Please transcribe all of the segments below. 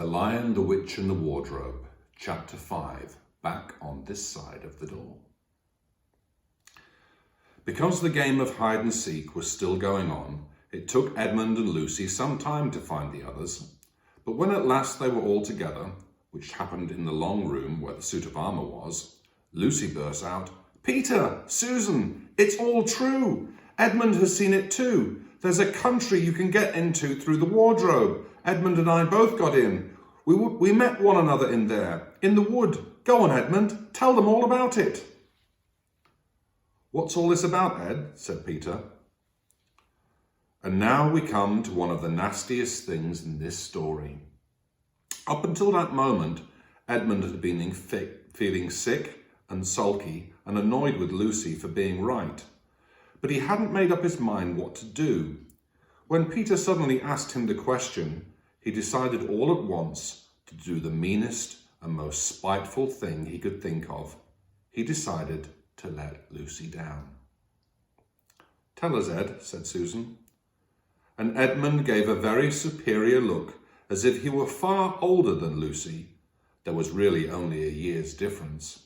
The Lion, the Witch and the Wardrobe, Chapter 5, Back on This Side of the Door. Because the game of hide and seek was still going on, it took Edmund and Lucy some time to find the others. But when at last they were all together, which happened in the long room where the suit of armour was, Lucy burst out, "Peter, Susan, it's all true. Edmund has seen it too. There's a country you can get into through the wardrobe. Edmund and I both got in. We met one another in there, in the wood. Go on, Edmund, tell them all about it." "What's all this about, Ed?" said Peter. And now we come to one of the nastiest things in this story. Up until that moment, Edmund had been feeling sick and sulky and annoyed with Lucy for being right. But he hadn't made up his mind what to do. When Peter suddenly asked him the question, he decided all at once to do the meanest and most spiteful thing he could think of. He decided to let Lucy down. "Tell us, Ed," said Susan. And Edmund gave a very superior look, as if he were far older than Lucy. There was really only a year's difference.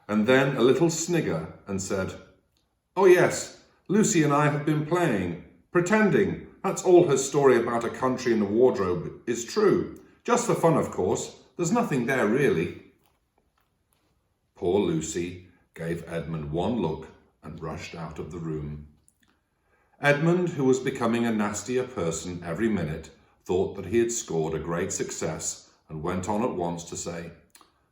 And then a little snigger and said, "Oh yes, Lucy and I have been playing, pretending. That's all her story about a country in the wardrobe is true. Just for fun, of course. There's nothing there, really." Poor Lucy gave Edmund one look and rushed out of the room. Edmund, who was becoming a nastier person every minute, thought that he had scored a great success and went on at once to say,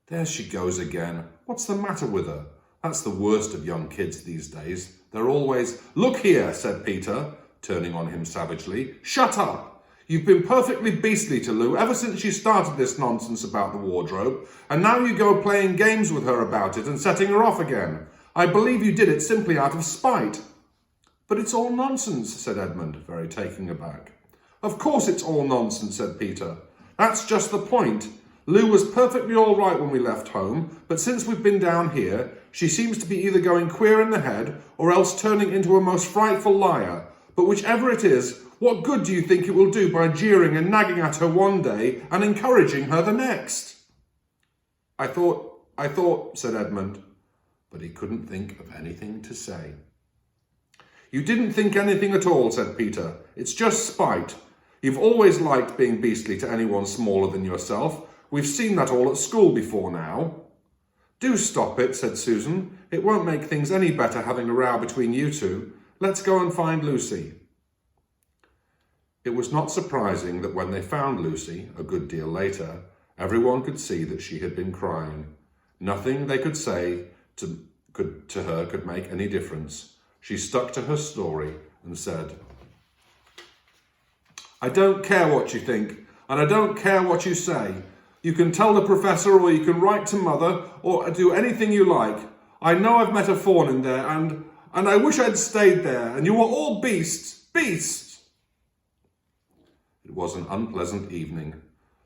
"There she goes again. What's the matter with her? That's the worst of young kids these days. They're always—" "Look here," said Peter, turning on him savagely. "Shut up! You've been perfectly beastly to Lou ever since she started this nonsense about the wardrobe, and now you go playing games with her about it and setting her off again. I believe you did it simply out of spite." "But it's all nonsense," said Edmund, very taken aback. "Of course it's all nonsense," said Peter. "That's just the point. Lou was perfectly all right when we left home, but since we've been down here, she seems to be either going queer in the head or else turning into a most frightful liar. But whichever it is, what good do you think it will do by jeering and nagging at her one day and encouraging her the next?" I thought, said Edmund, but he couldn't think of anything to say. "You didn't think anything at all," said Peter. "It's just spite. You've always liked being beastly to anyone smaller than yourself. We've seen that all at school before now." "Do stop it," said Susan. "It won't make things any better having a row between you two. Let's go and find Lucy." It was not surprising that when they found Lucy, a good deal later, everyone could see that she had been crying. Nothing they could say to her could make any difference. She stuck to her story and said, "I don't care what you think, and I don't care what you say. You can tell the professor, or you can write to mother, or do anything you like. I know I've met a fawn in there, and I wish I'd stayed there, and you were all beasts. It was an unpleasant evening.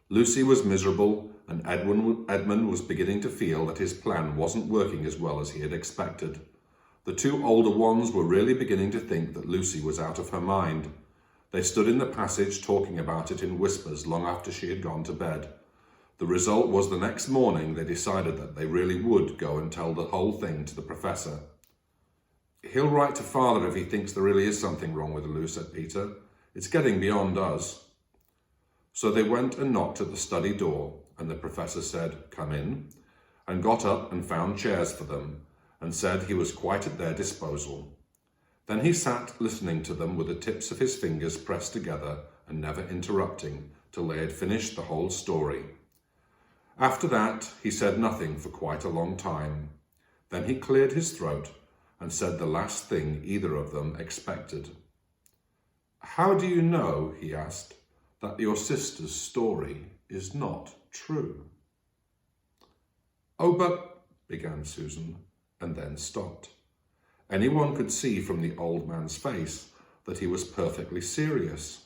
Lucy was miserable, and Edmund was beginning to feel that his plan wasn't working as well as he had expected. The two older ones were really beginning to think that Lucy was out of her mind. They stood in the passage talking about it in whispers long after she had gone to bed. The result was the next morning they decided that they really would go and tell the whole thing to the professor. "He'll write to father if he thinks there really is something wrong with Lou," said Peter. "It's getting beyond us." So they went and knocked at the study door, and the professor said, "Come in," and got up and found chairs for them, and said he was quite at their disposal. Then he sat listening to them with the tips of his fingers pressed together and never interrupting till they had finished the whole story. After that, he said nothing for quite a long time. Then he cleared his throat and said the last thing either of them expected. "How do you know," he asked, "that your sister's story is not true?" "Oh, but," began Susan, and then stopped. Anyone could see from the old man's face that he was perfectly serious.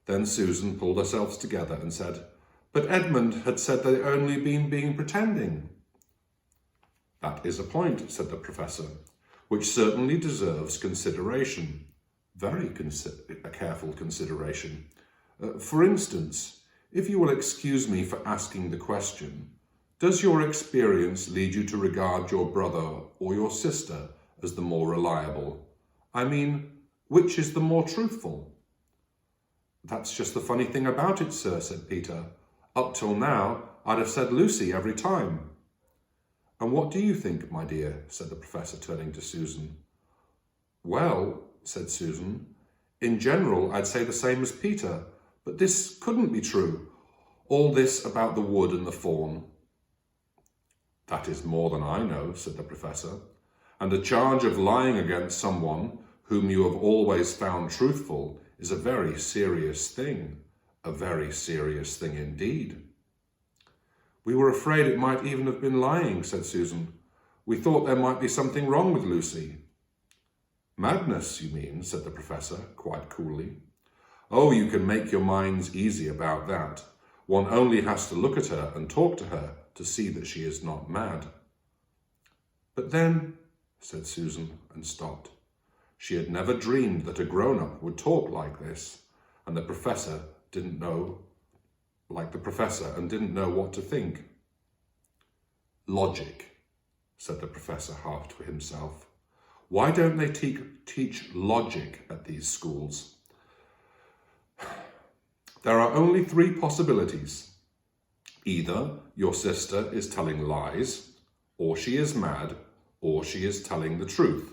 Then Susan pulled herself together and said, "But Edmund had said they'd only been pretending." "That is a point," said the professor, "which certainly deserves consideration. Very careful consideration. For instance, if you will excuse me for asking the question, does your experience lead you to regard your brother or your sister as the more reliable? I mean, which is the more truthful?" "That's just the funny thing about it, sir," said Peter. "Up till now, I'd have said Lucy every time." "And what do you think, my dear?" said the Professor, turning to Susan. "Well," said Susan, "in general, I'd say the same as Peter, but this couldn't be true. All this about the wood and the fawn." "That is more than I know," said the Professor, "and a charge of lying against someone whom you have always found truthful is a very serious thing, a very serious thing indeed." "We were afraid it might even have been lying," said Susan. "We thought there might be something wrong with Lucy." "Madness, you mean," said the Professor, quite coolly. "Oh, you can make your minds easy about that. One only has to look at her and talk to her to see that she is not mad." "But then," said Susan, and stopped. She had never dreamed that a grown-up would talk like this, and the Professor didn't know what to think. "Logic," said the Professor half to himself. "Why don't they teach logic at these schools?" "There are only three possibilities. Either your sister is telling lies, or she is mad, or she is telling the truth.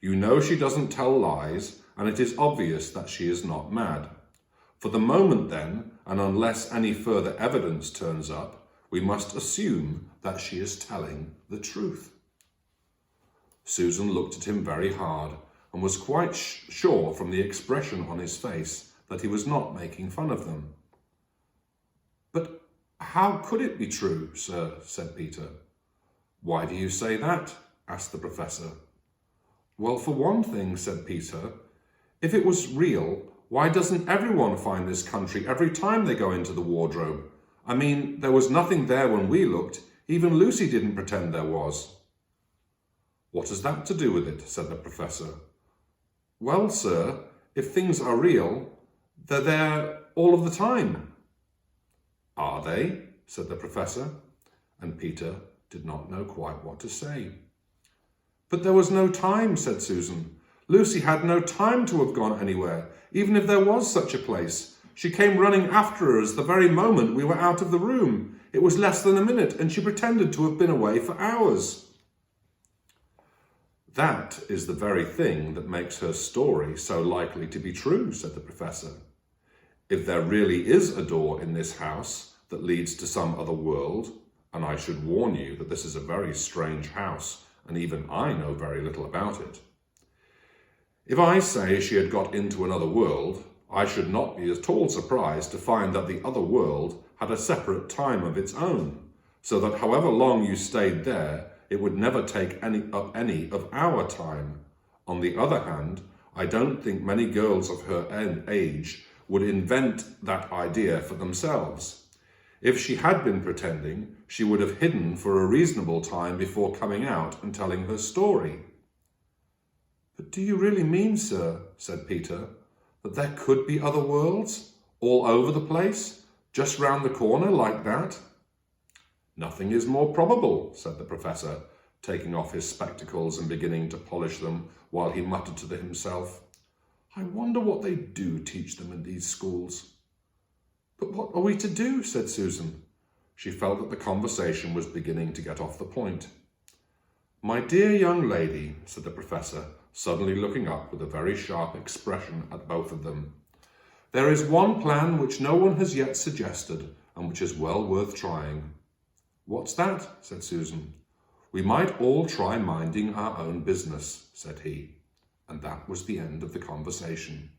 You know she doesn't tell lies, and it is obvious that she is not mad. For the moment then, and unless any further evidence turns up, we must assume that she is telling the truth." Susan looked at him very hard and was quite sure from the expression on his face that he was not making fun of them. "But how could it be true, sir?" said Peter. "Why do you say that?" asked the Professor. "Well, for one thing," said Peter, "if it was real, why doesn't everyone find this country every time they go into the wardrobe? I mean, there was nothing there when we looked. Even Lucy didn't pretend there was." "What has that to do with it?" said the Professor. "Well, sir, if things are real, they're there all of the time." "Are they?" said the Professor, and Peter did not know quite what to say. "But there was no time," said Susan. "Lucy had no time to have gone anywhere, even if there was such a place. She came running after us the very moment we were out of the room. It was less than a minute, and she pretended to have been away for hours." "That is the very thing that makes her story so likely to be true," said the Professor. "If there really is a door in this house that leads to some other world, and I should warn you that this is a very strange house, and even I know very little about it. If I say she had got into another world, I should not be at all surprised to find that the other world had a separate time of its own, so that however long you stayed there, it would never take up any of our time. On the other hand, I don't think many girls of her age would invent that idea for themselves. If she had been pretending, she would have hidden for a reasonable time before coming out and telling her story." "But do you really mean, sir," said Peter, "that there could be other worlds, all over the place, just round the corner like that?" "Nothing is more probable," said the Professor, taking off his spectacles and beginning to polish them while he muttered to himself, "I wonder what they do teach them in these schools." "But what are we to do?" said Susan. She felt that the conversation was beginning to get off the point. "My dear young lady," said the Professor, suddenly looking up with a very sharp expression at both of them, "there is one plan which no one has yet suggested, and which is well worth trying." "What's that?" said Susan. "We might all try minding our own business," said he, and that was the end of the conversation.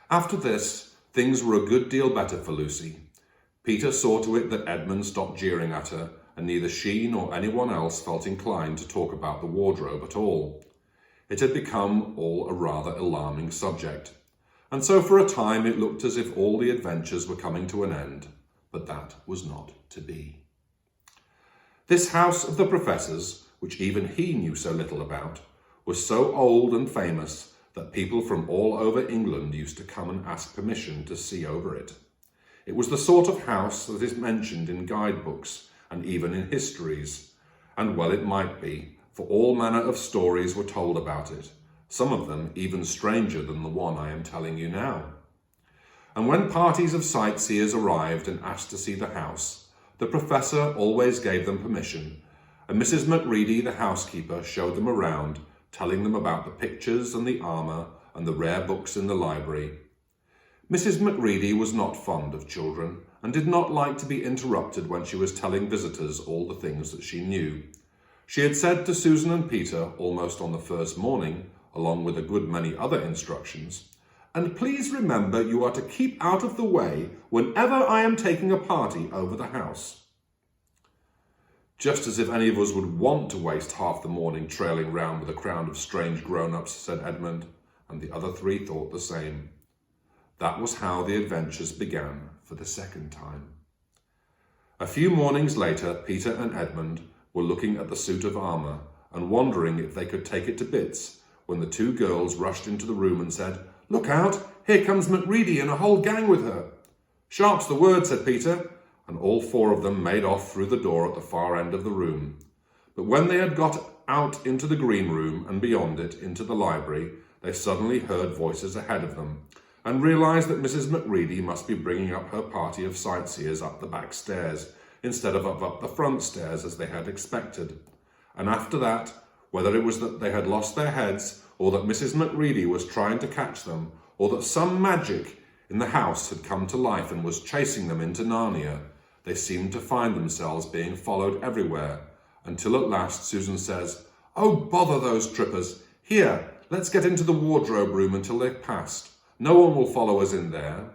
After this, things were a good deal better for Lucy. Peter saw to it that Edmund stopped jeering at her, and neither she nor anyone else felt inclined to talk about the wardrobe at all. It had become all a rather alarming subject, and so for a time it looked as if all the adventures were coming to an end, but that was not to be. This house of the Professor's, which even he knew so little about, was so old and famous that people from all over England used to come and ask permission to see over it. It was the sort of house that is mentioned in guidebooks and even in histories, and well it might be, for all manner of stories were told about it, some of them even stranger than the one I am telling you now. And when parties of sightseers arrived and asked to see the house, the professor always gave them permission, and Mrs. Macready, the housekeeper, showed them around, telling them about the pictures and the armour and the rare books in the library. Mrs. Macready was not fond of children and did not like to be interrupted when she was telling visitors all the things that she knew. She had said to Susan and Peter almost on the first morning, along with a good many other instructions, "And please remember you are to keep out of the way whenever I am taking a party over the house." "Just as if any of us would want to waste half the morning trailing round with a crowd of strange grown-ups," said Edmund, and the other three thought the same. That was how the adventures began for the second time. A few mornings later, Peter and Edmund were looking at the suit of armour and wondering if they could take it to bits when the two girls rushed into the room and said, "Look out, here comes Macready and a whole gang with her." "Sharp's the word," said Peter, and all four of them made off through the door at the far end of the room. But when they had got out into the green room and beyond it into the library, they suddenly heard voices ahead of them and realised that Mrs. Macready must be bringing up her party of sightseers up the back stairs instead of up the front stairs as they had expected. And after that, whether it was that they had lost their heads or that Mrs. Macready was trying to catch them, or that some magic in the house had come to life and was chasing them into Narnia, they seemed to find themselves being followed everywhere, until at last Susan says, "Oh, bother those trippers. Here, let's get into the wardrobe room until they've passed. No one will follow us in there."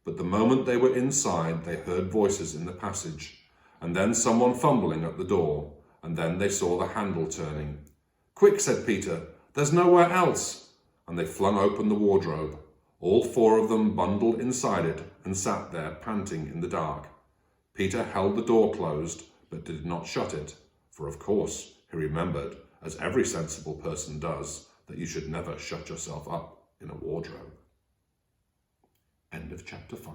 But the moment they were inside, they heard voices in the passage, and then someone fumbling at the door, and then they saw the handle turning. "Quick," said Peter, "there's nowhere else." And they flung open the wardrobe. All four of them bundled inside it and sat there panting in the dark. Peter held the door closed, but did not shut it, for of course he remembered, as every sensible person does, that you should never shut yourself up in a wardrobe. End of chapter 5.